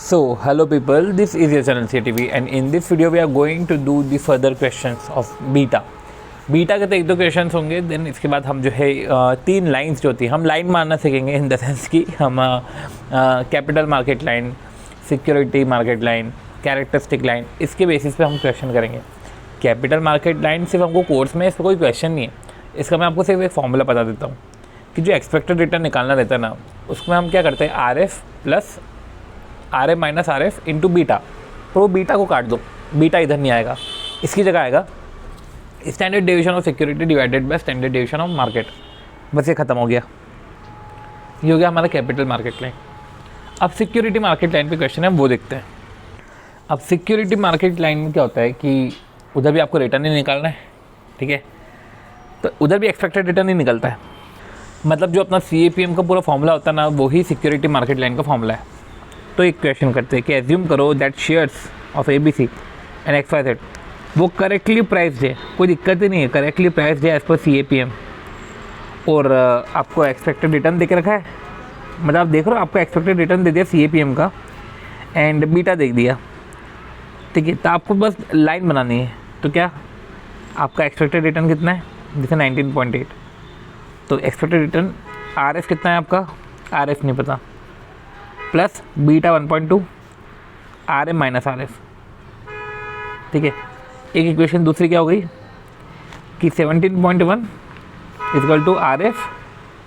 So, hello people, this is your channel CTV and in this video we are going to do the further questions of beta. Beta के तो एक दो question होंगे, then इसके बाद हम जो है तीन लाइंस जो होती है हम लाइन मारना सीखेंगे इन द सेंस कि हम capital market line, security market line, characteristic line, इसके बेसिस पे हम क्वेश्चन करेंगे। कैपिटल मार्केट लाइन सिर्फ हमको कोर्स में इसका कोई क्वेश्चन नहीं है, इसका मैं आपको सिर्फ एक फॉर्मूला बता देता हूँ कि जो एक्सपेक्टेड रिटर्न निकालना रहता है ना, उसमें हम क्या करते हैं R F plus R M minus R F into beta. तो बीटा को काट दो, बीटा इधर नहीं आएगा, इसकी जगह आएगा standard deviation of security divided by standard deviation of market. बस ये ख़त्म हो गया, ये हो गया हमारा कैपिटल मार्केट लाइन। अब सिक्योरिटी मार्केट लाइन पे क्वेश्चन है, वो देखते हैं। अब सिक्योरिटी मार्केट लाइन में क्या होता है कि उधर भी आपको रिटर्न ही निकालना है, ठीक है, तो उधर भी एक्सपेक्टेड रिटर्न ही निकलता है। मतलब जो अपना CAPM का पूरा फॉर्मूला होता है ना, वही सिक्योरिटी मार्केट लाइन का फॉर्मूला है। तो एक क्वेश्चन करते हैं कि एज्यूम करो that shares of ABC and XYZ वो करेक्टली प्राइस्ड है, कोई दिक्कत ही नहीं है, करेक्टली प्राइस्ड है एज पर CAPM, और आपको एक्सपेक्टेड रिटर्न दे के रखा है। मतलब आप देख रहे हो, आपको एक्सपेक्टेड रिटर्न दे दिया CAPM का एंड बीटा देख दिया, ठीक है। तो आपको बस लाइन बनानी है। तो क्या आपका एक्सपेक्टेड रिटर्न कितना है, जैसे 19.8, तो एक्सपेक्टेड रिटर्न RF कितना है आपका, RF नहीं पता, plus beta 1.2 RM minus RF, ठीक है। एक इक्वेशन दूसरी क्या हो गई कि 17.1 equal to RF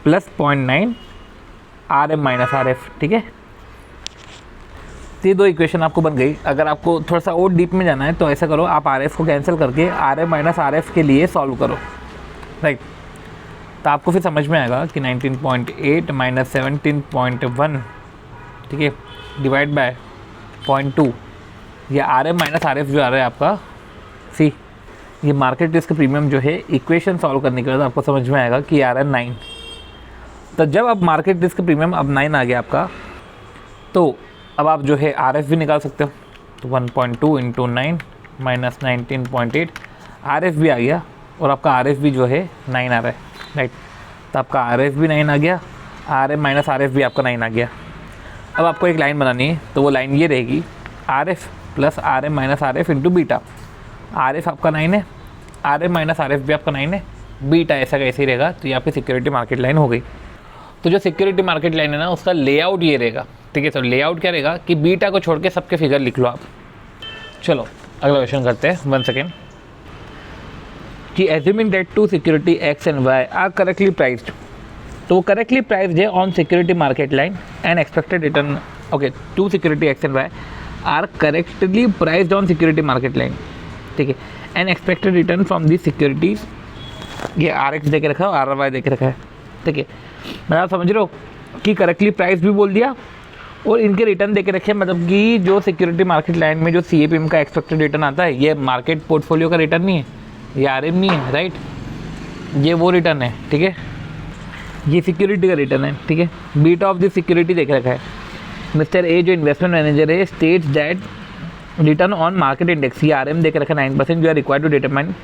plus 0.9 RM minus RF, ठीक है। तो ये दो इक्वेशन आपको बन गई। अगर आपको थोड़ा सा और डीप में जाना है तो ऐसा करो, आप RF को कैंसिल करके RM माइनस RF के लिए सॉल्व करो, राइट। तो आपको फिर समझ में आएगा कि 19.8 माइनस 17.1, ठीक है, डिवाइड बाय 0.2, ये RM माइनस RF जो आ रहा है आपका सी, ये मार्केट रिस्क प्रीमियम जो है, इक्वेशन सॉल्व करने के बाद आपको समझ में आएगा कि आ रहा है 9। तो जब अब मार्केट रिस्क प्रीमियम अब 9 आ गया आपका, तो अब आप जो है RF भी निकाल सकते हो। तो 1.2 इंटू 9 माइनस 19.8 RF भी आ गया, और आपका RF भी जो है 9 आ रहा है, राइट। तो आपका RF भी 9 आ गया, RM माइनस RF भी आपका 9 आ गया। अब आपको एक लाइन बनानी है, तो वो लाइन ये रहेगी RF plus RM minus RF into beta. RF आपका 9 है, RM माइनस RF भी आपका 9 है, बीटा ऐसा का ऐसे ही रहेगा। तो ये आपकी सिक्योरिटी मार्केट लाइन हो गई। तो जो सिक्योरिटी मार्केट लाइन है ना, उसका लेआउट ये रहेगा, ठीक है। तो लेआउट क्या रहेगा कि बीटा को छोड़ के सबके फिगर लिख लो आप। चलो अगला क्वेश्चन करते हैं, 1 सेकेंड। कि assuming that two security X and Y are correctly priced, तो वो करेक्टली प्राइस्ड है on security market line and expected return, okay, two security X and Y are correctly priced on security market line, ठीक है, and expected return from this securities, ये RX दे के रखा है, RY दे के रखा है, ठीक है। मतलब आप समझ रहे हो कि करेक्टली प्राइस भी बोल दिया और इनके रिटर्न दे के रखे। मतलब कि जो सिक्योरिटी मार्केट लाइन में जो CAPM का एक्सपेक्टेड रिटर्न आता है, ये मार्केट पोर्टफोलियो का रिटर्न नहीं है, ये RM नहीं है, राइट, ये वो रिटर्न है, ठीक है, ये सिक्योरिटी का रिटर्न है, ठीक है। बीटा ऑफ दिस सिक्योरिटी देख रखा है। मिस्टर ए जो इन्वेस्टमेंट मैनेजर है states that return on market index, ये RM देख रखा है 9%, जो are required to determine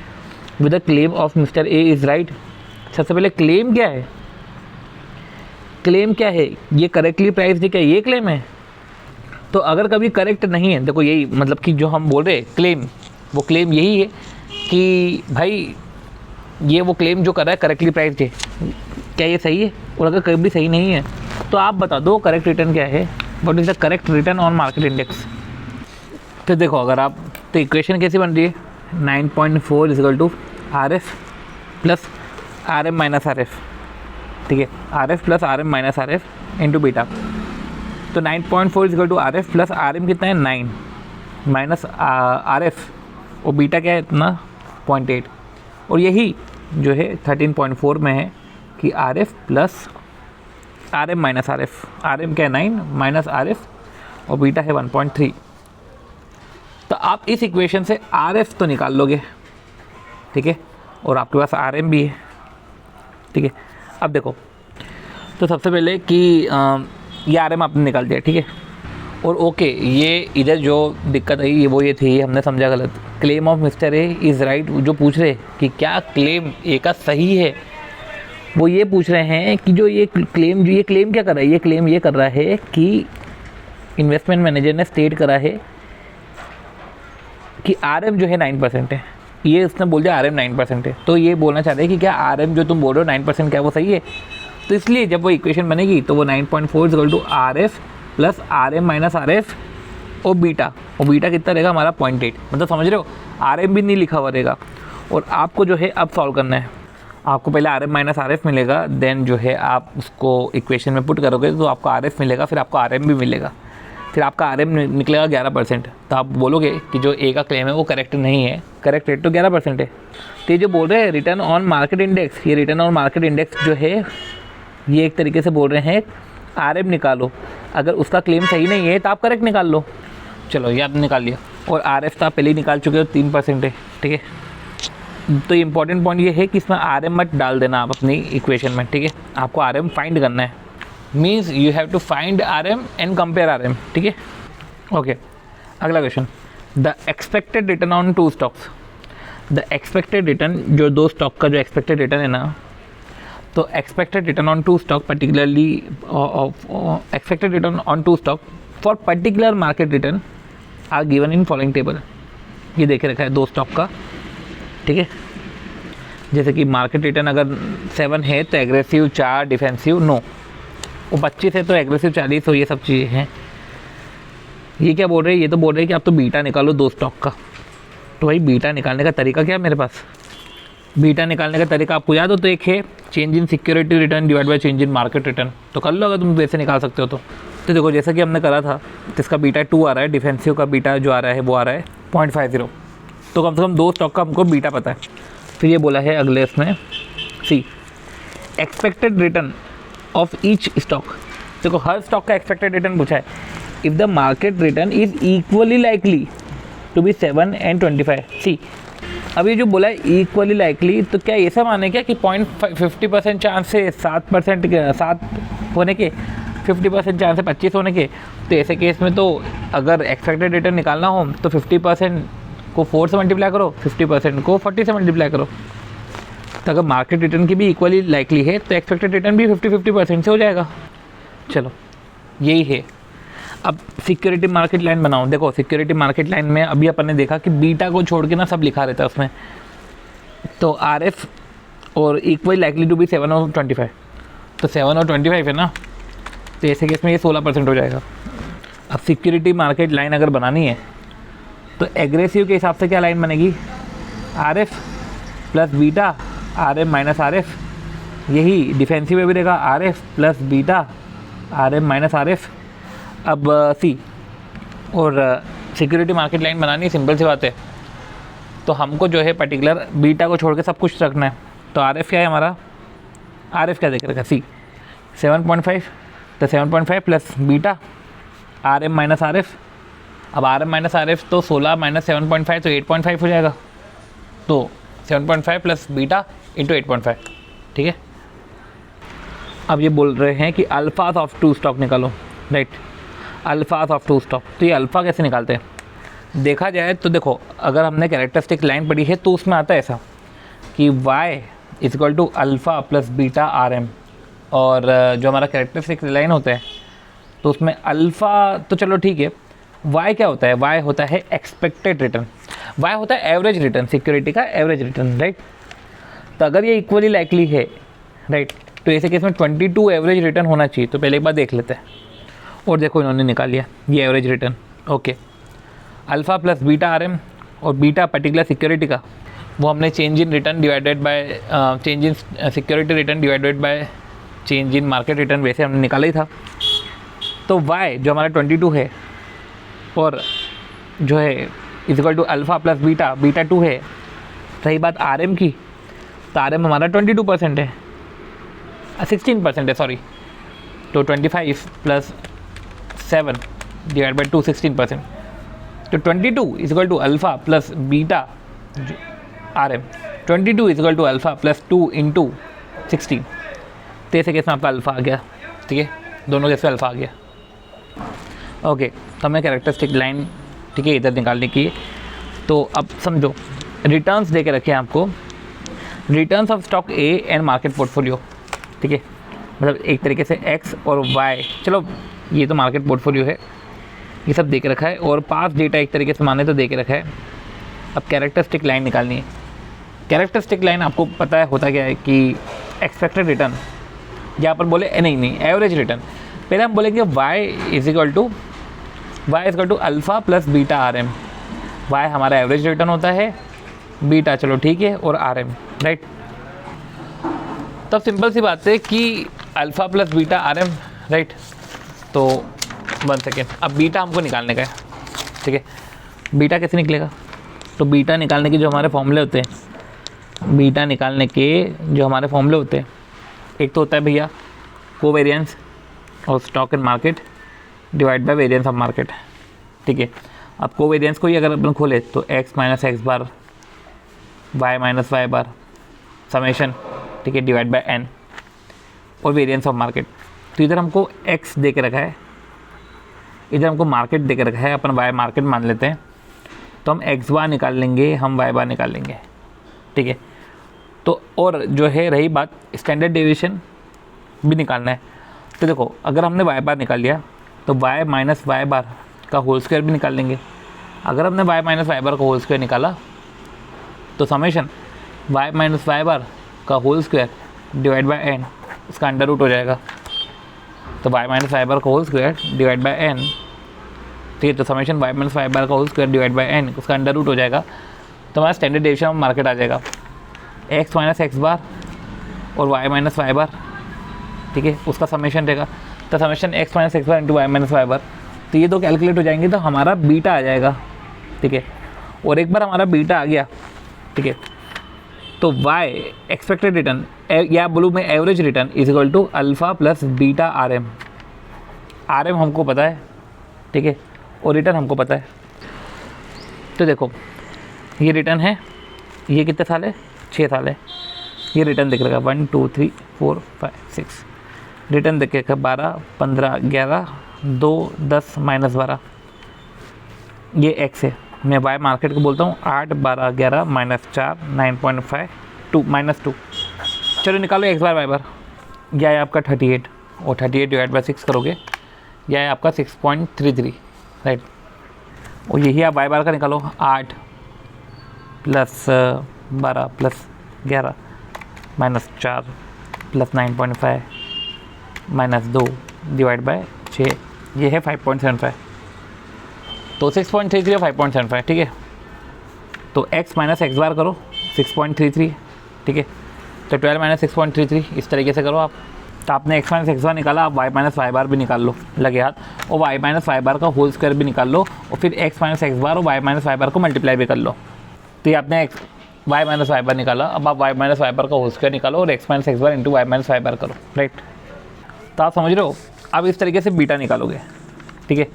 with the claim of mister A is right. सबसे पहले क्लेम क्या है, क्लेम क्या है, ये करेक्टली प्राइस है क्या, ये क्लेम है। तो अगर कभी करेक्ट नहीं है, देखो यही मतलब कि जो हम बोल रहे हैं क्लेम, वो क्लेम यही है कि भाई ये वो क्लेम जो कर रहा है करेक्टली प्राइस है, क्या ये सही है। और अगर कभी सही नहीं है तो आप बता दो करेक्ट रिटर्न क्या है, what is the correct return on market index. तो देखो अगर आप, तो इक्वेशन कैसी बन रही है, 9.4 equal to RF plus RM minus RF, ठीक है, RF plus RM minus RF into beta. तो 9.4 equal to RF plus RM कितना है 9 माइनस RF, और बीटा क्या है इतना 0.8, और यही जो है 13.4 में है कि RF plus RM minus RF, RM क्या है 9 माइनस RF, और बीटा है 1.3। तो आप इस इक्वेशन से RF तो निकाल लोगे, ठीक है, और आपके पास RM भी है, ठीक है। अब देखो, तो सबसे पहले कि ये RM आपने निकाल दिया, ठीक है, और ओके, ये इधर जो दिक्कत आई वो ये थी, हमने समझा गलत। Claim of mister A is right, जो पूछ रहे कि क्या क्लेम ए का सही है, वो ये पूछ रहे हैं कि जो ये क्लेम क्या कर रहा है, ये क्लेम ये कर रहा है कि इन्वेस्टमेंट मैनेजर ने स्टेट करा है कि RM जो है 9% है, ये उसने बोल दिया RM 9% है, तो ये बोलना चाहते हैं कि क्या RM जो तुम बोल रहे हो 9% क्या वो सही है? तो इसलिए जब वो इक्वेशन बनेगी तो वो 9.4 equal to RF plus RM minus RF और बीटा कितना रहेगा हमारा 0.8, मतलब समझ रहे हो, RM भी नहीं लिखा हुआ रहेगा। और आपको जो है अब सॉल्व करना है, आपको पहले RM माइनस RF मिलेगा, देन जो है आप उसको इक्वेशन में पुट करोगे तो आपको RF मिलेगा, फिर आपको RM भी मिलेगा, फिर आपका RM निकलेगा 11%। तो आप बोलोगे कि जो ए का क्लेम है वो करेक्ट नहीं है, करेक्ट रेट तो 11% है। तो ये जो बोल रहे हैं रिटर्न ऑन मार्केट इंडेक्स, ये रिटर्न ऑन मार्केट इंडेक्स जो है ये एक तरीके से बोल रहे हैं RM निकालो, अगर उसका क्लेम सही नहीं है तो आप करेक्ट निकाल लो। चलो ये आपने निकाल लिया, और RF तो आप पहले ही निकाल चुके हो 3% है, ठीक है। तो इम्पॉर्टेंट पॉइंट ये है कि इसमें RM मत डाल देना आप अपनी इक्वेशन में, ठीक है। आपको RM फाइंड करना है, means you have to find RM and compare RM, ठीक है। ओके, अगला question, the expected return on 2 stocks. The expected return, जो 2 स्टॉक का जो एक्सपेक्टेड रिटर्न है ना, तो expected return on 2 stock particularly expected return on 2 stock for particular market return are given in following table. ये देखे रखा है 2 स्टॉक का, ठीक है। जैसे कि मार्केट रिटर्न अगर 7 है तो एग्रेसिव 4, डिफेंसिव 9, वो 25 है तो एग्रेसिव 40 हो, ये सब चीज़ें हैं। ये क्या बोल रहे हैं, ये तो बोल रहे हैं कि आप तो बीटा निकालो 2 स्टॉक का। तो भाई बीटा निकालने का तरीका क्या है मेरे पास? बीटा निकालने का तरीका आपको याद हो तो एक है change in security return divide by change in market return. तो कर लो अगर तुम वैसे निकाल सकते हो तो देखो जैसा कि हमने करा था, तो इसका बीटा 2 आ रहा है, डिफेंसिव का बीटा जो आ रहा है वो आ रहा है 0.50। तो कम से कम 2 स्टॉक का हमको बीटा पता है। फिर ये बोला है अगले इसमें C expected return of each stock. देखो हर स्टॉक का एक्सपेक्टेड रिटर्न पूछा है। If the market return is equally likely to be 7 and 25। C अब ये जो बोला है इक्वली लाइकली, तो क्या ऐसा माने क्या कि 50% चांस है 7 होने के, 50% चांस है 25 होने के? तो ऐसे केस में तो अगर एक्सपेक्टेड रिटर्न निकालना हो तो 50% को 4 से मल्टीप्लाई करो, 50% को 40 से मल्टीप्लाई करो। तो अगर मार्केट रिटर्न की भी इक्वली लाइकली है तो एक्सपेक्टेड रिटर्न भी 50% से हो जाएगा। चलो यही है। अब सिक्योरिटी मार्केट लाइन बनाओ। देखो सिक्योरिटी मार्केट लाइन में अभी अपन ने देखा कि बीटा को छोड़ के ना सब लिखा रहता है उसमें। तो RF और इक्वली लाइकली टू बी 7 और 25, तो 7 और 25 है ना, तो ऐसे केस में ये 16% हो जाएगा। अब सिक्योरिटी मार्केट लाइन अगर बनानी है तो एग्रेसिव के हिसाब से क्या लाइन बनेगी? RF plus beta RM minus RF। यही डिफेंसिव में भी रहेगा RF plus beta RM minus RF। अब सी और सिक्योरिटी मार्केट लाइन बनानी है, सिंपल सी बात है। तो हमको जो है पर्टिकुलर बीटा को छोड़ के सब कुछ रखना है। तो RF क्या है हमारा? RF क्या देख रखा है? सी 7.5, तो 7.5 plus beta RM minus RF। अब RM माइनस RF तो 16 माइनस 7.5 तो 8.5 हो जाएगा। तो 7.5 प्लस बीटा इंटू 8.5, ठीक है। अब ये बोल रहे हैं कि अल्फाज ऑफ 2 स्टॉक निकालो, राइट। अल्फाज ऑफ 2 स्टॉक, तो ये अल्फ़ा कैसे निकालते हैं? देखा जाए तो देखो अगर हमने कैरेक्टरिस्टिक लाइन पढ़ी है तो उसमें आता है ऐसा कि y is equal to alpha plus beta RM। और जो हमारा कैरेक्टरिस्टिक लाइन होता है तो उसमें अल्फ़ा तो चलो ठीक है, y क्या होता है? y होता है एक्सपेक्टेड रिटर्न, y होता है एवरेज रिटर्न, सिक्योरिटी का एवरेज रिटर्न, राइट। तो अगर ये इक्वली लाइकली है, राइट, तो ऐसे केस में 22 एवरेज रिटर्न होना चाहिए। तो पहले एक बार देख लेते हैं। और देखो इन्होंने निकाल लिया ये average return, okay. Alpha plus beta RM और बीटा पर्टिकुलर सिक्योरिटी का, वो हमने change in return divided by change in security return divided by change in market return वैसे हमने निकाला ही था। तो y जो हमारा 22 है और जो है is equal to alpha plus beta, beta 2 है। सही बात RM की, तो RM हमारा 22% है, 16% है सॉरी। तो 25 प्लस 7 डिवाइड बाई 2 16%। तो 22 is equal to alpha plus beta RM, 22 is equal to alpha plus 2 into 16। तो ऐसे केस में आपका अल्फ़ा आ गया, ठीक है। दोनों केस में अल्फ़ा आ गया, ओके। तो हमें कैरेक्टरिस्टिक लाइन, ठीक है, इधर निकालने की। तो अब समझो रिटर्न्स दे के रखे हैं आपको, returns of stock A and market portfolio, ठीक है। मतलब एक तरीके से X और Y, चलो ये तो मार्केट पोर्टफोलियो है, ये सब दे के रखा है और पास डेटा एक तरीके से माने तो दे के रखा है। अब कैरेक्टरिस्टिक लाइन निकालनी है। कैरेक्टरिस्टिक लाइन आपको पता है होता क्या है कि एक्सपेक्टेड रिटर्न, यहाँ पर बोले नहीं एवरेज रिटर्न। पहले हम बोलेंगे y is equal to alpha plus beta R M. Y हमारा एवरेज रिटर्न होता है, बीटा चलो ठीक है और आर एम, राइट। तब सिंपल सी बात है कि alpha plus beta R M, right. तो 1 सेकेंड, अब बीटा हमको निकालने का है, ठीक है। बीटा कैसे निकलेगा? तो बीटा निकालने के जो हमारे फॉर्मूले होते हैं, बीटा निकालने के जो हमारे फॉर्मूले होते हैं, एक तो होता है भैया कोवेरिएंस और stock in market divide by variance of market, ठीक है। अब कोवेरिएंस को ही अगर अपन खोले तो x माइनस एक्स बार y माइनस वाई बार समेशन, ठीक है, डिवाइड बाय n और वेरिएंस ऑफ मार्केट। तो इधर हमको x दे के रखा है, इधर हमको मार्केट दे के रखा है, अपन y मार्केट मान लेते हैं। तो हम x बार निकाल लेंगे, हम y बार निकाल लेंगे, ठीक है। तो और जो है रही बात स्टैंडर्ड डेविएशन भी निकालना है। तो देखो अगर हमने y बार निकाल लिया तो y माइनस वाई बार का होल स्क्वायर भी निकाल लेंगे। अगर हमने y माइनस वाई बार का होल स्क्वायर निकाला तो summation y minus Y bar का whole square divide by n, इसका अंडर रूट हो जाएगा। तो y माइनस वाई बार का whole square divide by n, ठीक है। तो summation y minus Y bar का whole square divide by n, उसका अंडर रूट हो जाएगा। तो हमारा स्टैंडर्ड डेविएशन ऑफ मार्केट आ जाएगा x माइनस एक्स बार और y माइनस वाई बार, ठीक है, उसका समेशन रहेगा। तो summation x minus X bar into Y minus Y बार, तो ये दो कैलकुलेट हो जाएंगे तो हमारा बीटा आ जाएगा, ठीक है। और एक बार हमारा बीटा आ गया, ठीक है, तो y एक्सपेक्टेड रिटर्न या बोलूँ मैं average return is equal to alpha plus beta R M. R M हमको पता है, ठीक है, और रिटर्न हमको पता है। तो देखो ये रिटर्न है, ये कितने साल है? 6 साल है। ये रिटर्न दिख रहा है 1 2 3 4 5 6, रिटर्न देख रखा 12 15 11 2 10 माइनस 12, ये x है। मैं वाई मार्केट को बोलता हूँ 8 12 11 माइनस 4 9.5 2 माइनस 2। चलो निकालो x बार वाई बार, यह है आपका 38 और 38 डिवाइड बाई 6 करोगे, यह है आपका 6.33, राइट। और यही आप वाई बार का निकालो 8 plus 12 plus 11 minus 4 plus 9.5 minus 2 divide by 6, ये है 5.75। तो 6.33 और 5.75, ठीक है। तो x माइनस एक्स बार करो 6.33, ठीक है। तो 12 माइनस 6.33 इस तरीके से करो आप। तो आपने x माइनस एक्स बार निकाला, आप y माइनस वाई बार भी निकाल लो लगे हाथ, और y माइनस वाई बार का होल स्क्वायर भी निकाल लो, और फिर x माइनस एक्स बार और y माइनस वाई बार को मल्टीप्लाई भी कर लो। तो ये आपने y माइनस वाई बार निकाला, अब आप y माइनस वाई बार का होल स्क्वायर निकालो और x minus X bar into y minus Y बार करो, राइट। तो आप समझ रहे हो। अब इस तरीके से बीटा निकालोगे, ठीक है,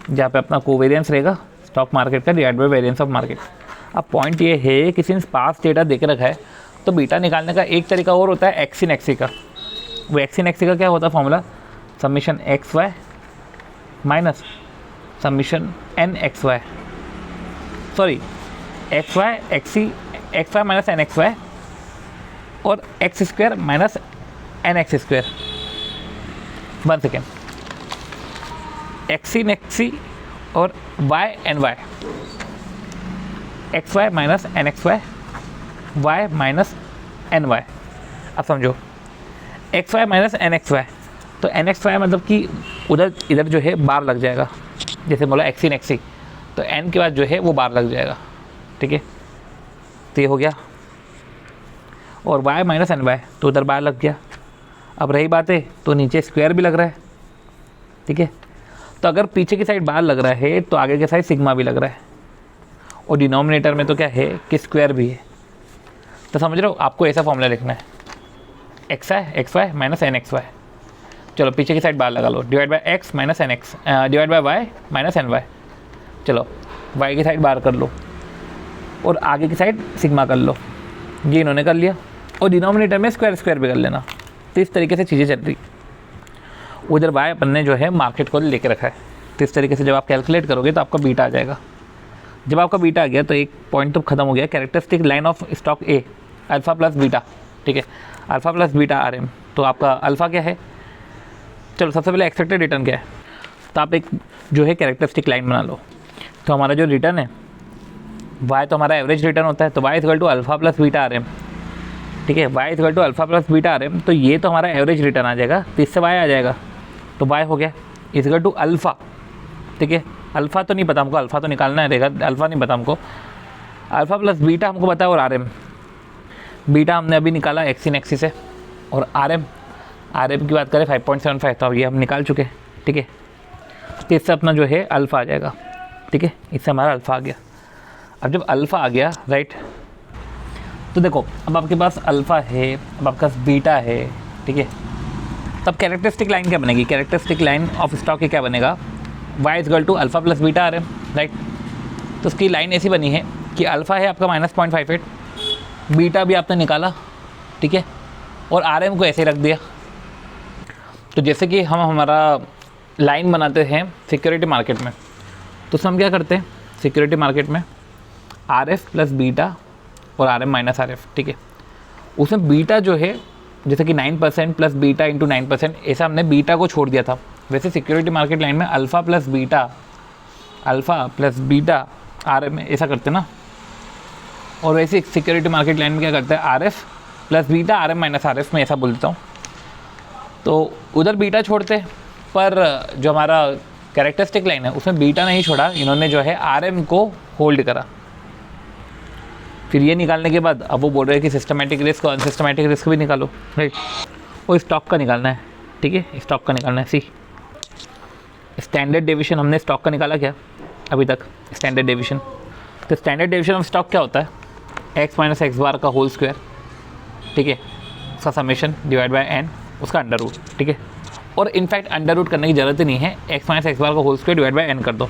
जहाँ पे अपना कोवेरिएंस रहेगा स्टॉक मार्केट का divide by variance of market. अब पॉइंट ये है कि सिंस पास डेटा दे के रखा है तो बीटा निकालने का एक तरीका और होता है एक्स इन एक्सी का। वो एक्स इन एक्सी का क्या होता है formula? Summation X Y minus summation N X Y, sorry X Y X Y minus N X Y और X square minus N X square. 1 second, X N X और Y N Y, X Y minus N X Y, Y minus N Y. अब समझो X Y minus N X Y, तो N X Y मतलब कि उधर इधर जो है बार लग जाएगा, जैसे बोला एक्स इन एक्सी, तो एन के बाद जो है वो बार लग जाएगा, ठीक है। तो ये हो गया, और वाई माइनस एन वाई तो उधर बार लग गया। अब रही बात है तो नीचे स्क्वायर भी लग रहा है, ठीक है। तो अगर पीछे की साइड बार लग रहा है तो आगे की साइड सिग्मा भी लग रहा है, और डिनोमिनेटर में तो क्या है कि स्क्वायर भी है। तो समझ रहे हो, आपको ऐसा फॉर्मूला लिखना है X I X Y minus N X Y. चलो पीछे की साइड बार लगा लो, divide by X minus N X divide by Y minus N Y. चलो वाई की साइड बार कर लो और आगे की साइड सिग्मा कर लो, ये इन्होंने कर लिया, और डिनोमिनेटर में स्क्वायर स्क्वायर भी कर लेना। तो इस तरीके से चीज़ें चल रही। उधर वाई अपन ने जो है मार्केट को लेके रखा है, तो इस तरीके से जब आप कैलकुलेट करोगे तो आपका बीटा आ जाएगा। जब आपका बीटा आ गया तो एक पॉइंट तो खत्म हो गया, characteristic line of stock A alpha plus beta, ठीक है, alpha plus beta R M. तो आपका अल्फ़ा क्या है? चलो सबसे पहले एक्सपेक्टेड रिटर्न क्या है? तो आप एक जो है कैरेक्टरिस्टिक लाइन बना लो। तो हमारा जो रिटर्न है y तो हमारा एवरेज रिटर्न होता है, तो y equal to alpha plus beta R M, ठीक है, y equal to alpha plus beta R M, तो ये तो हमारा एवरेज रिटर्न आ जाएगा, तो इससे y आ जाएगा, तो y हो गया इक्वल टू अल्फ़ा, ठीक है, अल्फ़ा तो नहीं पता हमको, अल्फ़ा तो निकालना है रहेगा, अल्फ़ा नहीं पता हमको, अल्फ़ा प्लस बीटा हमको पता है, और आर एम, बीटा हमने अभी निकाला एक्स इन एक्सी से, और आर एम की बात करें 5.75, तो अब ये हम निकाल चुके हैं, ठीक है, तो इससे अपना जो है अल्फ़ा आ जाएगा, ठीक है, इससे हमारा अल्फ़ा आ गया। अब जब अल्फ़ा आ गया राइट, तो देखो अब आपके पास अल्फ़ा है, अब आपके पास बीटा है, ठीक है, तब कैरेक्टरिस्टिक लाइन क्या बनेगी, कैरेक्टरिस्टिक लाइन ऑफ स्टॉक की क्या बनेगा, y equal to alpha plus beta R M, right. तो उसकी लाइन ऐसी बनी है कि अल्फ़ा है आपका -0.58, बीटा भी आपने निकाला, ठीक है, और आर एम को ऐसे रख दिया। तो जैसे कि हम हमारा लाइन बनाते हैं सिक्योरिटी मार्केट में, तो उसमें हम क्या करते हैं सिक्योरिटी मार्केट में आर एफ प्लस बीटा और R M minus R F, ठीक है, उसमें बीटा जो है जैसे कि 9% प्लस बीटा इंटू 9%, ऐसा हमने बीटा को छोड़ दिया था। वैसे सिक्योरिटी मार्केट लाइन में alpha plus beta R M ऐसा करते ना, और वैसे सिक्योरिटी मार्केट लाइन में क्या करते हैं R F plus beta R M minus R F में ऐसा बोलता हूँ। तो उधर बीटा छोड़ते, पर जो हमारा कैरेक्टरिस्टिक लाइन है उसमें बीटा नहीं छोड़ा, इन्होंने जो है आर एम को होल्ड करा। फिर ये निकालने के बाद अब वो बोल रहे हैं कि सिस्टमैटिक रिस्क और अनसिस्टमैटिक रिस्क भी निकालो, राइट, वो स्टॉक का निकालना है, ठीक है, स्टॉक का निकालना है। सी स्टैंडर्ड डेविएशन हमने स्टॉक का निकाला क्या अभी तक, स्टैंडर्ड डेविएशन, तो स्टैंडर्ड डेविएशन ऑफ स्टॉक क्या होता है, एक्स माइनस एक्स बार का होल स्क्वायर, ठीक है, उसका समेशन डिवाइड बाय एन, उसका अंडर रूट, ठीक है, और इनफैक्ट अंडर रूट करने की ज़रूरत ही नहीं है, एक्स माइनस एक्स बार का whole square divide by N कर दो,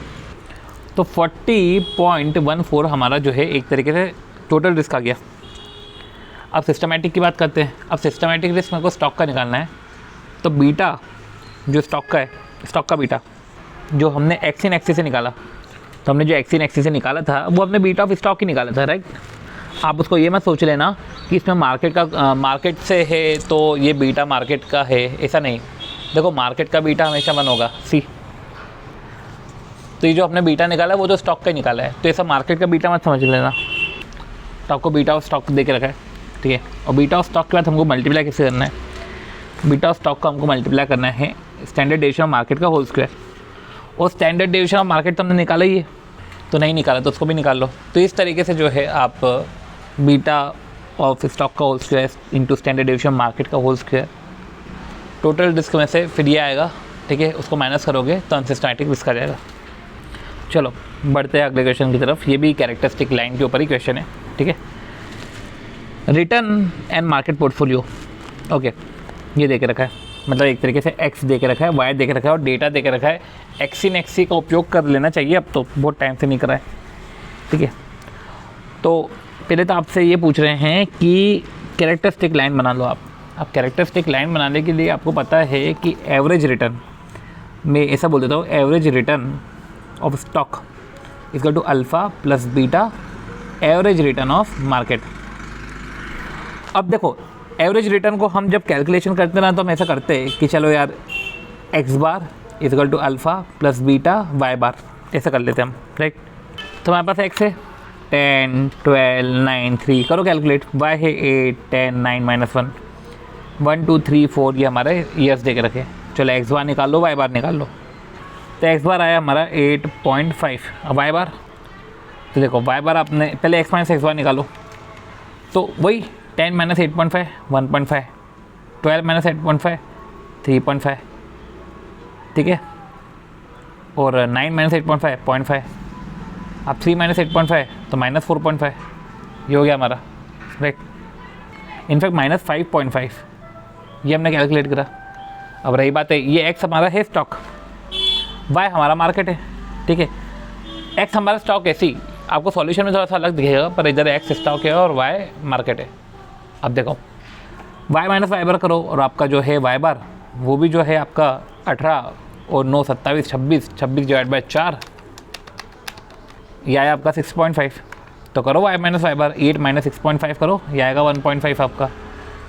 तो 40.14 हमारा जो है एक तरीके से टोटल रिस्क आ गया। अब सिस्टमैटिक की बात करते हैं। अब सिस्टमैटिक रिस्क मेरे को स्टॉक का निकालना है, तो बीटा जो स्टॉक का है, स्टॉक का बीटा जो हमने एक्स इन एक्सी से निकाला, तो हमने जो एक्स इन एक्सी से निकाला था वो हमने बीटा ऑफ स्टॉक ही निकाला था, राइट। आप उसको ये मत सोच लेना कि इसमें मार्केट से है तो ये बीटा मार्केट का है, ऐसा नहीं। देखो मार्केट का बीटा हमेशा 1 होगा, सी, तो ये जो हमने बीटा निकाला है वो तो स्टॉक का ही निकाला है, तो ऐसा मार्केट का बीटा मत समझ लेना। तो आपको बीटा ऑफ स्टॉक दे के रखा है, ठीक है, और बीटा ऑफ स्टॉक के बाद हमको मल्टीप्लाई कैसे करना है, बीटा ऑफ स्टॉक को हमको मल्टीप्लाई करना है स्टैंडर्ड डेविएशन ऑफ मार्केट का होल स्क्वायर, और स्टैंडर्ड डेविएशन ऑफ मार्केट तो हमने निकाला ही है, तो नहीं निकाला तो उसको भी निकाल लो। तो इस तरीके से जो है आप बीटा ऑफ स्टॉक का whole square into standard deviation market का होल स्क्वायर, टोटल रिस्क में से फिर ये आएगा, ठीक है, उसको माइनस करोगे तो अनसिस्टमैटिक रिस्क आ जाएगा। चलो बढ़ते हैं अगले क्वेश्चन की तरफ, ये भी कैरेक्टरिस्टिक लाइन के ऊपर ही क्वेश्चन है, ठीक है। Return and market portfolio, okay, ये दे के रखा है, मतलब एक तरीके से एक्स दे के रखा है, वाई दे के रखा है और डेटा दे के रखा है। एक्स इन एक्सी का उपयोग कर लेना चाहिए, अब तो बहुत टाइम से नहीं करा है, ठीक है। तो पहले तो आपसे ये पूछ रहे हैं कि कैरेक्टरिस्टिक लाइन बना लो आप। अब कैरेक्टरिस्टिक लाइन बनाने के लिए आपको पता है कि एवरेज रिटर्न, मैं ऐसा बोल देता हूँ, average return of stock equal to alpha plus beta average return of market. अब देखो एवरेज रिटर्न को हम जब कैलकुलेशन करते ना, तो हम ऐसा करते हैं कि चलो यार X bar equal to alpha plus beta Y bar, ऐसा कर लेते हैं हम, राइट। तो हमारे पास एक्स है 10, 12, 9, 3, करो कैलकुलेट, वाई है 8, 10, 9, -1, 1, 2, 3, 4, ये हमारे ईयर्स दे के रखे। चलो एक्स बार निकाल लो, वाई बार निकाल लो। तो एक्स बार आया हमारा 8.5, अब वाई बार, तो देखो वाई बार आपने पहले एक्स माइनस एक्स बार निकालो, तो वही 10 - 8.5 1.5, 12 - 8.5 3.5, ठीक है, और 9 - 8.5 0.5, अब 3 - 8.5 तो -4.5, ये हो गया हमारा, राइट। इनफैक्ट -5.5 ये हमने कैलकुलेट करा। अब रही बात है, ये एक्स हमारा है स्टॉक, वाई हमारा मार्केट है, ठीक है। एक्स हमारा स्टॉक है, सी आपको सॉल्यूशन में थोड़ा सा अलग दिखेगा, पर इधर एक्स स्टॉक है और वाई मार्केट है। अब देखो वाई माइनस वाई बार करो, और आपका जो है वाई बार वो भी जो है आपका 18 और 9 27 26 डिवाइड बाय 4, यह आया आपका 6.5। तो करो वाई माइनस वाई बार, 8 - 6.5 करो, यह आएगा 1.5 आपका।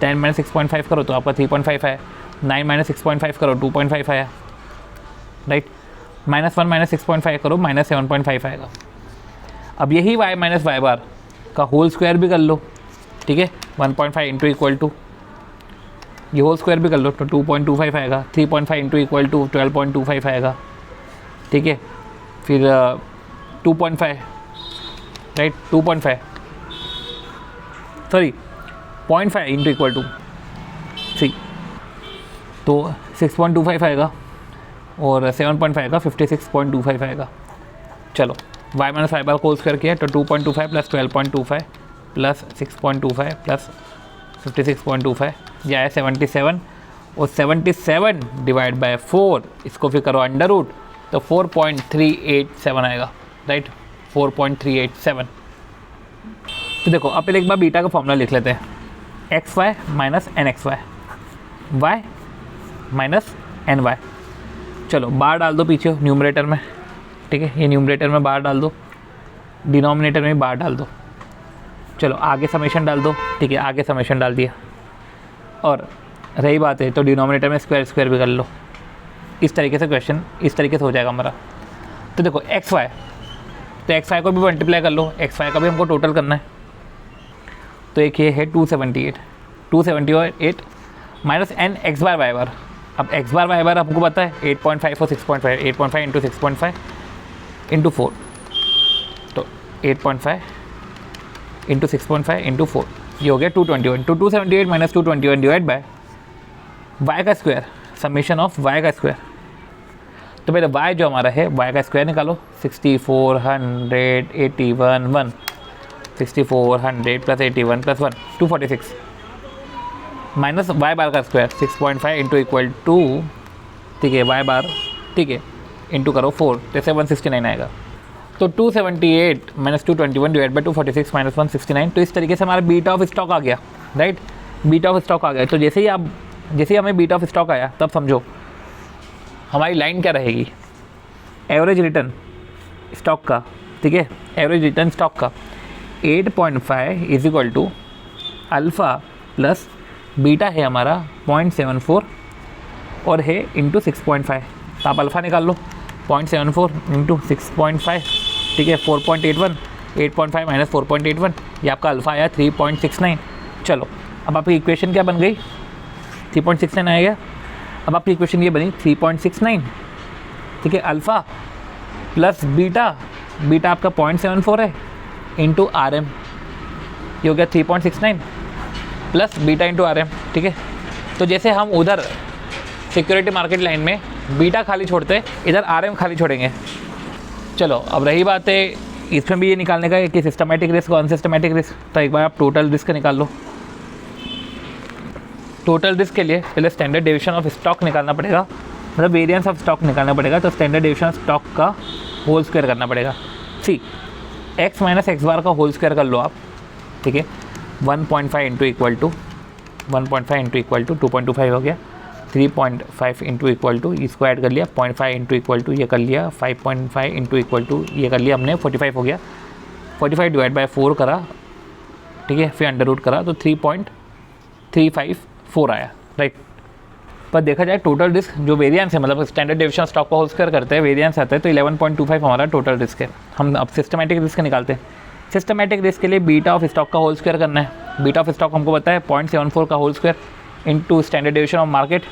10 - 6.5 करो तो आपका 3.5 है। 9 - 6.5 करो 2.5 आया, राइट। -1 माइनस 6.5 करो, -7.5 आएगा। अब यही y माइनस वाई बार का होल स्क्वायर भी कर लो, ठीक है, 1.5 इंटू इक्वल टू ये होल स्क्वायर भी कर लो तो 2.25 आएगा। 3.5 इंटू इक्वल टू 12.25 आएगा, ठीक है। फिर 2.5 right, 2.5 sorry 0.5 into equal to 3 तो 6.25 आएगा और 7.5 का 56.25 आएगा। चलो y माइनस वाई बार को होल स्क्वायर किया तो 2.25 प्लस 12.25 प्लस 6.25 प्लस 56.25 यह है 77 और 77 डिवाइड बाय 4 इसको फिर करो अंडर रूट तो 4.387 आएगा, राइट, 4.387। तो देखो अब पहले एक बार बीटा का फॉर्मूला लिख लेते हैं, X Y minus N X Y, Y minus N Y. चलो बार डाल दो पीछे न्यूमरेटर में, ठीक है, ये न्यूमरेटर में बार डाल दो, डिनोमिनेटर में बार डाल दो। चलो आगे समेशन डाल दो, ठीक है, आगे समेशन डाल दिया। और रही बात है तो डिनोमिनेटर में स्क्वायर स्क्वायर भी कर लो। इस तरीके से क्वेश्चन इस तरीके से हो जाएगा हमारा। तो देखो एक्स वाई, तो एक्स वाई को भी मल्टीप्लाई कर लो, एक्स वाई का भी हमको टोटल करना है। तो एक ये है 278 माइनस एन एक्स बार वाई बार। अब एक्स बार वाई बार आपको पता है 8.5 और 6.5, 8.5 इंटू 6.5 इंटू 4, तो 8.5 इंटू 6.5 इंटू 4 ये हो गया 221। तो 278 माइनस 221 डिवाइड बाय वाई का स्क्वायर, समीशन ऑफ वाई का स्क्वायर। तो मेरा वाई जो हमारा है वाई का स्क्वायर निकालो, 6481 6400 plus 81 plus 1 246 minus Y bar का स्क्वायर 6.5 इंटू इक्वल टू, ठीक है, वाई बार, ठीक है, इंटू करो 4 तो 169 आएगा। तो 278 माइनस 221 डिवाइड बाई 246 माइनस 169। तो इस तरीके से हमारा बीटा ऑफ स्टॉक आ गया, राइट, बीटा ऑफ स्टॉक आ गया। तो जैसे ही हमें बीटा ऑफ स्टॉक आया तब समझो हमारी लाइन क्या रहेगी, एवरेज रिटर्न स्टॉक का, ठीक है, एवरेज रिटर्न स्टॉक का 8.5 is equal to alpha plus beta है हमारा 0.74 और है इंटू 6.5। तो आप अल्फ़ा निकाल लो, 0.74 इंटू 6.5, ठीक है, 4.81, 8.5 माइनस 4.81 ये आपका अल्फ़ा आया 3.69। चलो अब आपकी इक्वेशन क्या बन गई, 3.69 आएगा। अब आपकी इक्वेशन ये बनी 3.69, ठीक है, अल्फ़ा प्लस बीटा, बीटा आपका 0.74 है इंटू आर एम, ये हो गया 3.69 plus beta into R M, ठीक है। तो जैसे हम उधर सिक्योरिटी मार्केट लाइन में बीटा खाली छोड़ते, इधर आर एम खाली छोड़ेंगे। चलो अब रही बात है इसमें भी ये निकालने का कि सिस्टमेटिक रिस्क और अनसिस्टमेटिक रिस्क। तो एक बार आप टोटल रिस्क निकाल लो। टोटल रिस्क के लिए पहले स्टैंडर्ड डेविएशन ऑफ स्टॉक निकालना पड़ेगा, मतलब वेरिएंस ऑफ स्टॉक निकालना पड़ेगा। तो स्टैंडर्ड डेविएशन ऑफ स्टॉक का होल स्क्वायर करना पड़ेगा। सी एक्स माइनस एक्स बार का होल स्क्वायर कर लो आप, ठीक है, 1.5 into equal to 1.5 into equal to 2.25 हो गया, 3.5 इंटू इक्वल टू इसको ऐड कर लिया, 0.5 इंटू इक्वल टू ये कर लिया, 5.5 इंटू इक्वल टू ये कर लिया हमने, 45 हो गया, 45 डिवाइड बाय 4 करा, ठीक है, फिर अंडर रूट करा तो 3.354 आया, राइट। पर देखा जाए टोटल रिस्क जो वेरिएंस है, मतलब स्टैंडर्ड डेविएशन स्टॉक का होल स्क्वायर करते हैं, वेरिएंस आता है तो 11.25 हमारा टोटल रिस्क है। हम अब सिस्टमेटिक रिस्क निकालते हैं। सिस्टमेटिक रिस्क के लिए बीटा ऑफ स्टॉक का होल स्क्वायर करना है। बीटा ऑफ स्टॉक हमको पता है 0.74 का whole square into standard deviation of market,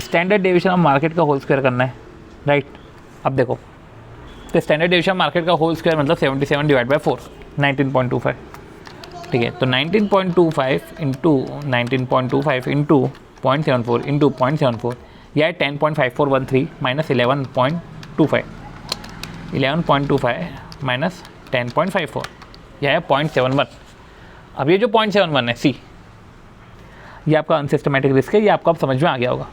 standard deviation of market का होल स्क्वायर करना है, राइट। अब देखो तो स्टैंडर्ड डेविएशन ऑफ मार्केट का होल स्क्वायर मतलब 77 डिवाइड बाई 4 19.25, ठीक है। तो 19.25 इंटू 19.25 इंटू 0.74 इंटू 0.74 यह है 10.5413 माइनस 11.25 माइनस 10.54 यह है 0.71। अब ये जो 0.71 है सी, ये आपका अनसिस्टमेटिक रिस्क है। ये आपको अब समझ में आ गया होगा।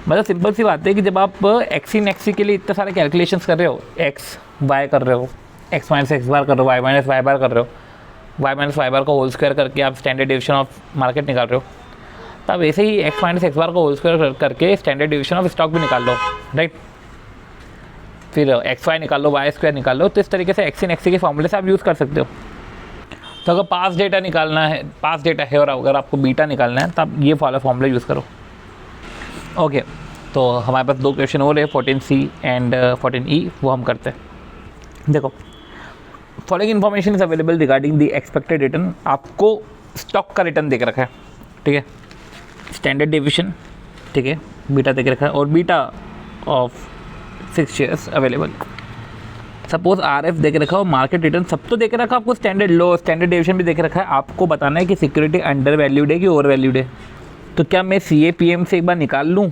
मतलब सिंपल सी बात है कि जब आप एक्सी नेक्सी के लिए इतने सारे कैलकुलेशंस कर रहे हो, एक्स वाई कर रहे हो, एक्स माइनस एक्स बार कर रहे हो, वाई माइनस वाई बार कर रहे हो, वाई माइनस वाई बार का होल स्क्वायर करके आप स्टैंडर्ड डेविएशन ऑफ मार्केट निकाल रहे हो, तब ऐसे ही एक्स माइनस एक्स बार का होल स्क्वायर करके स्टैंडर्ड डेविएशन ऑफ स्टॉक भी निकाल लो, राइट। फिर एक्स वाई निकाल लो, वाई स्क्वायर निकाल लो। तो इस तरीके से एक्सी नेक्सी के फॉर्मूले से आप यूज़ कर सकते हो। तो अगर पास डेटा निकालना है, पास डेटा है और अगर आपको बीटा निकालना है तो आप ये वाला फॉर्मूला यूज़ करो। ओके, तो हमारे पास 2 क्वेश्चन और है 14C एंड 14E, वो हम करते हैं। देखो, following information is available regarding the expected return. आपको स्टॉक का रिटर्न देख रखा है, ठीक है, स्टैंडर्ड डेविएशन, ठीक है, बीटा देख रखा है और beta of 6 shares available. Suppose RF देख रखा है और मार्केट रिटर्न सब तो देख रखा है आपको, स्टैंडर्ड लो स्टैंडर्ड डेविएशन भी देख रखा है। आपको बताना है कि सिक्योरिटी अंडर वैल्यूड है कि ओवर वैल्यूड है। तो क्या मैं CAPM से एक बार निकाल लूँ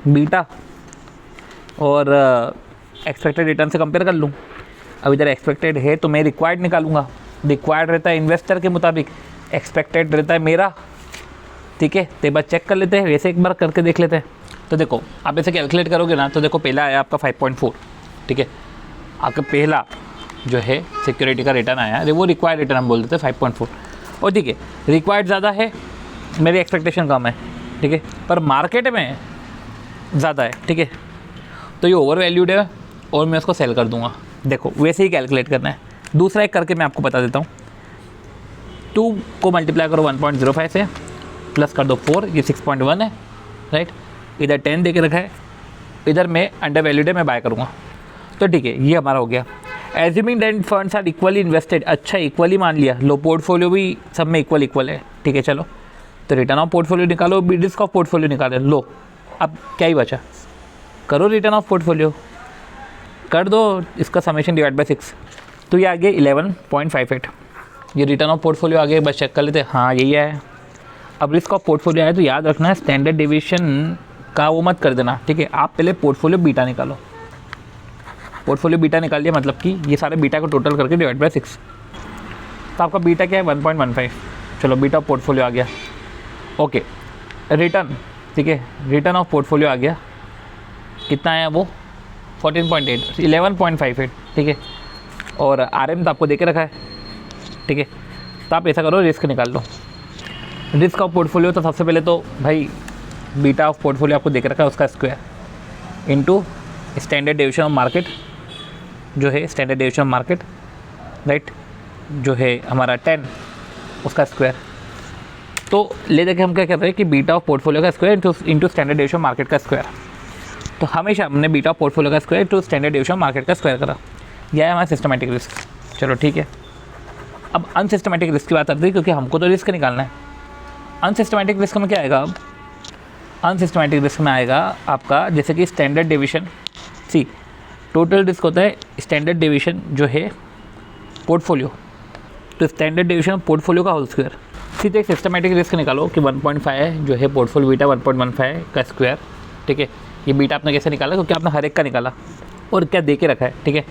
बीटा और एक्सपेक्टेड रिटर्न से कंपेयर कर लूँ? अब इधर एक्सपेक्टेड है तो मैं रिक्वायर्ड निकालूंगा। रिक्वायर्ड रहता है इन्वेस्टर के मुताबिक, एक्सपेक्टेड रहता है मेरा, ठीक है। तो एक बार चेक कर लेते हैं, वैसे एक बार करके देख लेते हैं। तो देखो, आप ऐसे कैलकुलेट करोगे ना, तो देखो पहला आया आपका 5.4, ठीक है। आपका पहला जो है सिक्योरिटी का रिटर्न आया, वो रिक्वायर्ड रिटर्न हम बोल देते हैं 5.4, और ठीक है, रिक्वायर्ड ज़्यादा है, मेरी एक्सपेक्टेशन कम है, ठीक है, पर मार्केट में ज़्यादा है, ठीक है, तो ये ओवर वैल्यूड है और मैं उसको सेल कर दूंगा। देखो वैसे ही कैलकुलेट करना है। दूसरा एक करके मैं आपको बता देता हूँ। 2 को मल्टीप्लाई करो 1.05 से, प्लस कर दो 4, ये 6.1 है, राइट। इधर 10 दे के रखा है, इधर मैं अंडर वैल्यूड है, मैं बाय करूँगा। तो ठीक है, ये हमारा हो गया। Assuming that funds are equally invested, अच्छा इक्वली मान लिया, लो पोर्टफोलियो भी सब में इक्वल है, ठीक है। चलो, तो रिटर्न ऑफ पोर्टफोलियो निकालो, रिस्क ऑफ पोर्टफोलियो निकालो। लो, अब क्या ही बचा, करो रिटर्न ऑफ पोर्टफोलियो, कर दो इसका समेशन डिवाइड बाय 6, तो ये आ गया 11.58। ये रिटर्न ऑफ पोर्टफोलियो आ गया, बस चेक कर लेते हैं, हाँ यही है। अब रिस्क ऑफ पोर्टफोलियो आया तो याद रखना है स्टैंडर्ड डेविएशन का वो मत कर देना, ठीक है। आप पहले पोर्टफोलियो बीटा निकालो। पोर्टफोलियो बीटा निकाल लिया, मतलब कि ये सारे बीटा को टोटल करके डिवाइड बाय 6, तो आपका बीटा क्या है 1.15। चलो, बीटा ऑफ पोर्टफोलियो आ गया, ओके। रिटर्न, ठीक है, रिटर्न ऑफ पोर्टफोलियो आ गया, कितना आया वो 14.8, 11.58, ठीक है। और RM तो आपको देके रखा है, ठीक है। तो आप ऐसा करो, रिस्क निकाल लो। रिस्क ऑफ पोर्टफोलियो, तो सबसे पहले तो भाई बीटा ऑफ पोर्टफोलियो आपको देख रखा है, उसका square into standard deviation of market, जो है standard deviation of market, right, जो है हमारा 10, उसका स्क्वायर। तो ले जाके हम क्या कर रहे हैं कि बीटा ऑफ पोर्टफोलियो का square into standard deviation of market का स्क्वायर। तो हमेशा हमने बीटा ऑफ पोर्टफोलियो का square to standard deviation of market का स्क्वायर करा। यह है हमारा सिस्टमैटिक रिस्क। चलो ठीक है, अब अनसिस्टमैटिक रिस्क की बात आती है, क्योंकि हमको तो रिस्क निकालना है। अनसिस्टमैटिक रिस्क में क्या आएगा? अब अनसिस्टमैटिक रिस्क में आएगा आपका जैसे कि स्टैंडर्ड डेविएशन। सी, टोटल रिस्क होता है स्टैंडर्ड डेविएशन जो है पोर्टफोलियो, तो स्टैंडर्ड डेविएशन पोर्टफोलियो का होल स्क्वायर। सीधे एक सिस्टमैटिक रिस्क निकालो कि 1.5 है जो है पोर्टफोलियो बीटा 1.15 का स्क्वायर, ठीक है। ये बीटा आपने कैसे निकाला? क्योंकि आपने हर एक का निकाला और क्या दे के रखा है, ठीक है।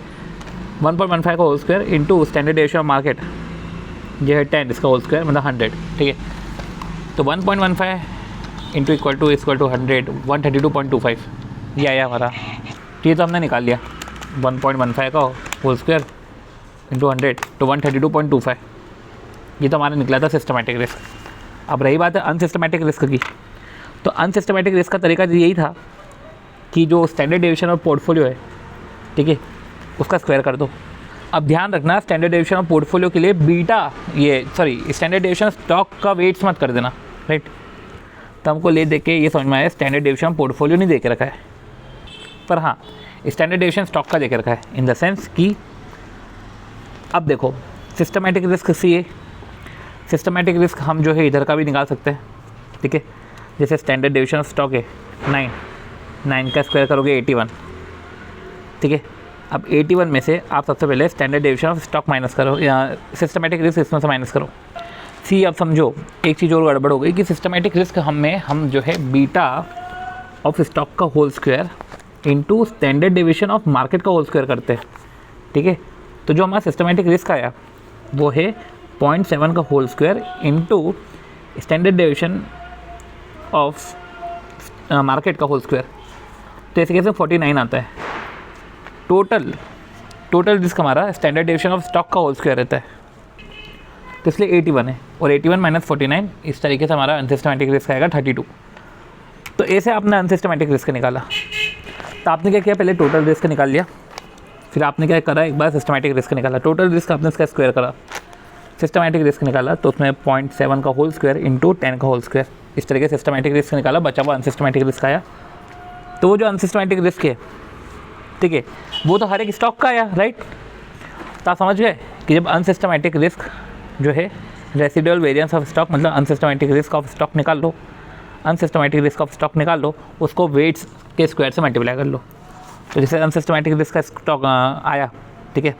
1.15 का whole square into standard deviation of market जो है 10, इसका होल स्क्वायर मतलब 100, ठीक है। तो 1.15 इंटू इक्वल टू 100, 132.25 ये आया हमारा। तो ये तो हमने निकाल लिया, 1.15 का होल स्क्वायर इंटू 100 तो 132.25, ये तो हमारा निकला था सिस्टमैटिक रिस्क। अब रही बात है अनसिस्टमैटिक रिस्क की, तो अनसिस्टमैटिक रिस्क का तरीका यही था कि जो स्टैंडर्ड डेविएशन ऑफ पोर्टफोलियो है, ठीक है, उसका स्क्वायर कर दो। अब ध्यान रखना स्टैंडर्ड डेविएशन ऑफ पोर्टफोलियो के लिए beta standard deviation of stock का वेट्स मत कर देना, राइट। तो हमको ले देख के ये समझ में आया स्टैंडर्ड डेविएशन ऑफ पोर्टफोलियो नहीं दे के रखा है, पर हाँ स्टैंडर्ड डेविएशन स्टॉक का दे के रखा है, इन द सेंस कि अब देखो सिस्टमैटिक रिस्क सी, सिस्टमैटिक रिस्क हम जो है इधर का भी निकाल सकते हैं, ठीक है। जैसे स्टैंडर्ड डेविएशन ऑफ स्टॉक है 9 का स्क्वायर करोगे 81, ठीक है। अब 81 में से आप सबसे पहले standard deviation of stock minus करो या सिस्टमैटिक रिस्क इसमें से माइनस करो। सी, अब समझो एक चीज़ और गड़बड़ हो गई कि सिस्टमैटिक रिस्क हम जो है बीटा ऑफ स्टॉक का whole square into standard deviation of market का होल स्क्वायर करते हैं, ठीक है। तो जो हमारा सिस्टमैटिक रिस्क आया वो है 0.7 का whole square into standard deviation of market का होल स्क्वायर, तो ऐसे कैसे 49 आता है। टोटल रिस्क हमारा स्टैंडर्ड डेविएशन ऑफ स्टॉक का होल स्क्वायर रहता है, तो इसलिए 81 है, और 81 माइनस 49 इस तरीके से हमारा अनसिस्टमैटिक रिस्क आएगा 32। तो ऐसे आपने अनसिस्टमैटिक रिस्क निकाला। तो आपने क्या किया, पहले टोटल रिस्क निकाल लिया, फिर आपने क्या करा, एक बार सिस्टमैटिक रिस्क निकाला। टोटल रिस्क आपने इसका स्क्वायर करा, सिस्टमैटिक रिस्क निकाला, तो उसमें 0.7 का होल स्क्वायर इंटू 10 का होल स्क्वायर, इस तरीके से सिस्टमैटिक रिस्क निकाला, बचा हुआ अनसिस्टमैटिक रिस्क आया। तो वो जो अनसिस्टमैटिक रिस्क है, ठीक है, वो तो हर एक स्टॉक का आया, राइट। तो आप समझ गए कि जब अनसिस्टमैटिक रिस्क जो है रेसिडुअल वेरिएंस ऑफ स्टॉक, मतलब अनसिस्टमैटिक रिस्क ऑफ स्टॉक निकाल लो, अनसिस्टमैटिक रिस्क ऑफ स्टॉक निकाल लो, उसको वेट्स के स्क्वायर से मल्टीप्लाई कर लो। तो जैसे अनसिस्टमैटिक रिस्क का स्टॉक आया, ठीक है,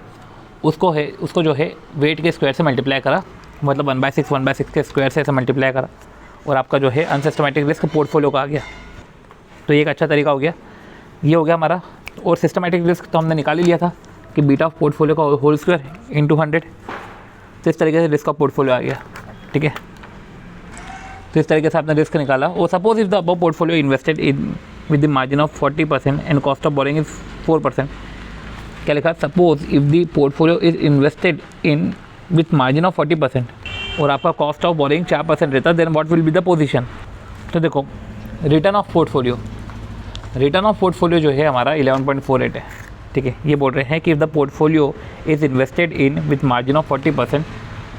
उसको जो है वेट के स्क्वायर से मल्टीप्लाई करा, मतलब 1/6 के स्क्वायर से ऐसे मल्टीप्लाई करा, और आपका जो है अनसिस्टमैटिक रिस्क पोर्टफोलियो का आ गया। तो ये एक अच्छा तरीका हो गया, ये हो गया हमारा। और सिस्टमैटिक रिस्क तो हमने निकाल ही लिया था कि बीटा ऑफ पोर्टफोलियो का होल स्क्वायर इंटू 100। तो इस तरीके से रिस्क ऑफ पोर्टफोलियो आ गया, ठीक है। तो इस तरीके से आपने रिस्क निकाला। और suppose if the above portfolio invested in with the margin of 40% and cost of borrowing is 4%। क्या लिखा? Suppose if the portfolio is invested in with margin of 40% और आपका कॉस्ट ऑफ बोरिंग 4% रहता, then what will be the position. तो देखो, return of portfolio जो है हमारा 11.48 है, ठीक है। ये बोल रहे हैं कि if the portfolio is invested in with margin of 40%,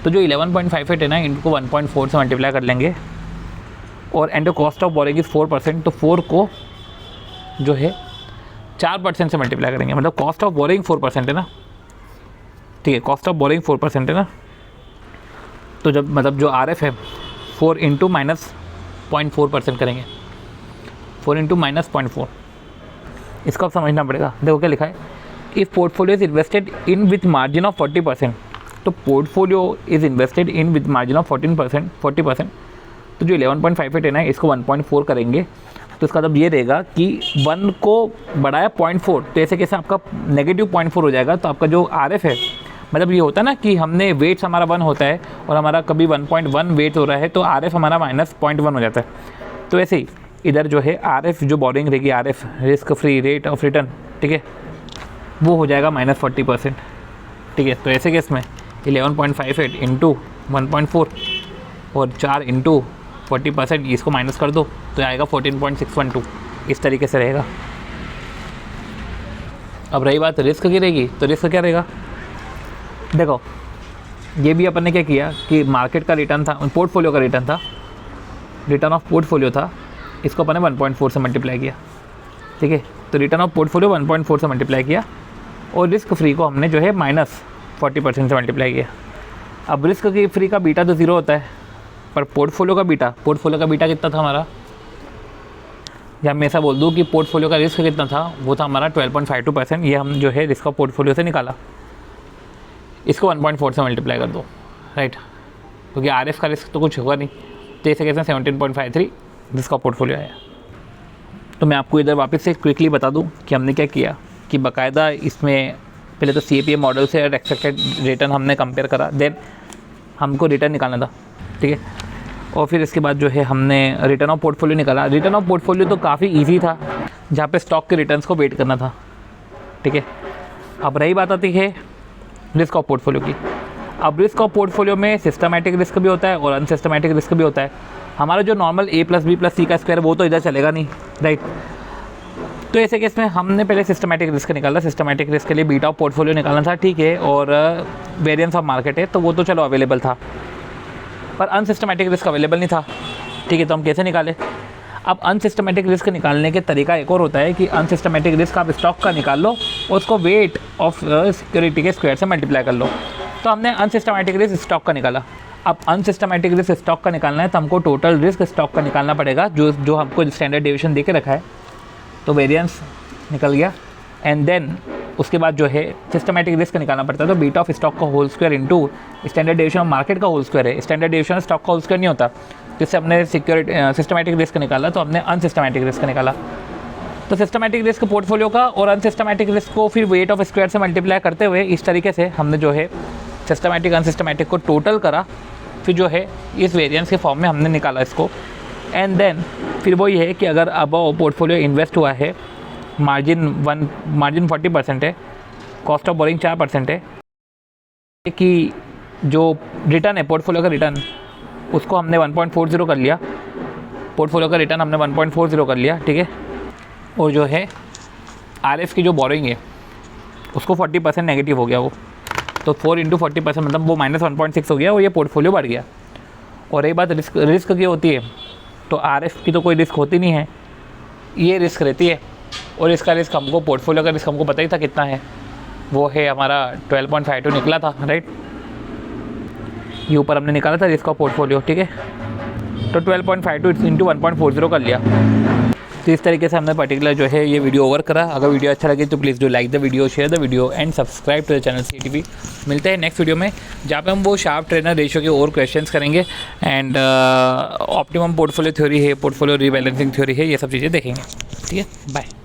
तो जो 11.58 है ना, इनको 1.4 से मल्टीप्लाई कर लेंगे, और and cost of boring is 4%, तो 4 को जो है 4% से मल्टीप्लाई करेंगे, मतलब कॉस्ट ऑफ बोरिंग 4% है ना, ठीक है, कॉस्ट ऑफ बोरिंग 4% है ना। तो जब मतलब जो RF है 4 इंटू माइनस 0.4% करेंगे, 4 इंटू माइनस 0.4, इसको आप समझना पड़ेगा। देखो क्या लिखा है, if portfolio is invested in with margin of 40%, तो portfolio is invested in with margin of 40%, तो जो 11.58 है ना, इसको 1.4 करेंगे, तो इसका मतलब ये रहेगा कि 1 को बढ़ाया 0.4, तो ऐसे कैसे आपका नेगेटिव 0.4 हो जाएगा। तो आपका जो RF है, मतलब ये होता है ना कि हमने वेट्स हमारा 1 होता है और हमारा कभी 1.1 वेट हो रहा है, तो RF हमारा माइनस 0.1 हो जाता है। तो ऐसे ही इधर जो है RF जो बोरिंग रहेगी, RF risk free rate of return, ठीक है, वो हो जाएगा -40%, ठीक है। तो ऐसे केस में 11.58 इंटू 1.4 और 4 इंटू 40%, इसको माइनस कर दो तो आएगा 14.612, इस तरीके से रहेगा। अब रही बात रिस्क की रहेगी, तो रिस्क क्या रहेगा? देखो, ये भी अपन ने क्या किया कि मार्केट का रिटर्न था, पोर्टफोलियो का रिटर्न था, रिटर्न ऑफ पोर्टफोलियो था, इसको अपन ने 1.4 से मल्टीप्लाई किया, ठीक है। तो रिटर्न ऑफ पोर्टफोलियो 1.4 से मल्टीप्लाई किया, और रिस्क फ्री को हमने जो है -40% से मल्टीप्लाई किया। अब रिस्क की फ्री का बीटा तो 0 होता है, पर पोर्टफोलियो का बीटा कितना था हमारा, या मैं ऐसा बोल दूँ कि पोर्टफोलियो का रिस्क कितना था, वो था हमारा 12.52%। ये हम जो है रिस्क ऑफ पोर्टफोलियो से निकाला, इसको 1.4 से मल्टीप्लाई कर दो, राइट, क्योंकि RF का रिस्क तो कुछ होगा नहीं। तो ऐसे कैसे 17.53 रिस्क ऑफ पोर्टफोलियो आया। तो मैं आपको इधर वापस से क्विकली बता दूं कि हमने क्या किया कि बाकायदा इसमें पहले तो CAPM मॉडल से एक्सपेक्टेड रिटर्न हमने कंपेयर करा, देन हमको रिटर्न निकालना था, ठीक है। और फिर इसके बाद जो है हमने रिटर्न ऑफ पोर्टफोलियो निकाला। रिटर्न ऑफ पोर्टफोलियो तो काफ़ी ईजी था, जहाँ पे स्टॉक के रिटर्न्स को वेट करना था, ठीक है। अब रही बात आती है रिस्क ऑफ पोर्टफोलियो की। अब रिस्क ऑफ पोर्टफोलियो में सिस्टमैटिक रिस्क भी होता है और अनसिस्टमैटिक रिस्क भी होता है। हमारा जो नॉर्मल A+B+C का स्क्वायर वो तो इधर चलेगा नहीं, राइट। तो ऐसे केस में हमने पहले सिस्टमैटिक रिस्क निकाला। सिस्टमैटिक रिस्क के लिए बीटा ऑफ पोर्टफोलियो निकालना था, ठीक है, और वेरिएंस ऑफ मार्केट है, तो वो तो चलो अवेलेबल था, पर अनसिस्टमैटिक रिस्क अवेलेबल नहीं था, ठीक है। तो हम कैसे निकाले? अब अनसिस्टमैटिक रिस्क निकालने के तरीका एक और होता है कि अनसिस्टमैटिक रिस्क आप स्टॉक का निकाल लो और उसको वेट ऑफ सिक्योरिटी के स्क्वायर से मल्टीप्लाई कर लो। तो हमने अनसिस्टमैटिक रिस्क स्टॉक का निकाला। अब अनसिस्टमैटिक रिस्क स्टॉक का निकालना है, तो हमको टोटल रिस्क स्टॉक का निकालना पड़ेगा, जो हमको स्टैंडर्ड डेविएशन दे के रखा है। तो वेरिएंस निकल गया, एंड देन उसके बाद जो है सिस्टमैटिक रिस्क निकालना पड़ता है। तो बीटा ऑफ स्टॉक का whole square into standard deviation of market का होल स्क्वायर है। स्टैंडर्ड डेविएशन स्टॉक का होल स्क्वायर नहीं होता, जिससे हमने सिस्टमैटिक रिस्क निकाला, तो हमने अनसिस्टमैटिक रिस्क निकाला। तो सिस्टमैटिक रिस्क पोर्टफोलियो का और अनसिस्टमैटिक रिस्क को फिर वेट ऑफ स्क्वायर से मल्टीप्लाई करते हुए इस तरीके से हमने जो है सिस्टमैटिक अनसिस्टमैटिक को टोटल करा, फिर जो है इस वेरिएंस के फॉर्म में हमने निकाला इसको। एंड देन फिर वो ये है कि अगर अब पोर्टफोलियो इन्वेस्ट हुआ है, मार्जिन 40% है, कॉस्ट ऑफ बोरिंग 4% है, कि जो रिटर्न है पोर्टफोलियो का रिटर्न, उसको हमने 1.40 कर लिया। पोर्टफोलियो का रिटर्न हमने 1.40 कर लिया, ठीक है। और जो है RF की जो बोरिंग है उसको 40% नेगेटिव हो गया वो, तो 4 इंटू 40% मतलब वो -1.6 हो गया और ये पोर्टफोलियो बढ़ गया। और एक बात रिस्क की होती है, तो RF की तो कोई रिस्क होती नहीं है, ये रिस्क रहती है और इसका रिस्क हमको, पोर्टफोलियो का रिस्क हमको पता ही था कितना है, वो है हमारा 12.52 निकला था, राइट। ये ऊपर हमने निकाला था रिस्क ऑफ पोर्टफोलियो, ठीक है। तो 12.52 इंटू 1.40 कर लिया। तो इस तरीके से हमने पर्टिकुलर जो है ये वीडियो ओवर करा। अगर वीडियो अच्छा लगे तो please do like the video, share the video and subscribe to the channel CTV। मिलते हैं नेक्स्ट वीडियो में, जहाँ पे हम वो शार्प ट्रेनर रेशियो के और क्वेश्चंस करेंगे एंड ऑप्टिमम पोर्टफोलियो थ्योरी है, पोर्टफोलियो रीबैलेंसिंग थ्योरी है, ये सब चीज़ें देखेंगे, ठीक है। बाय।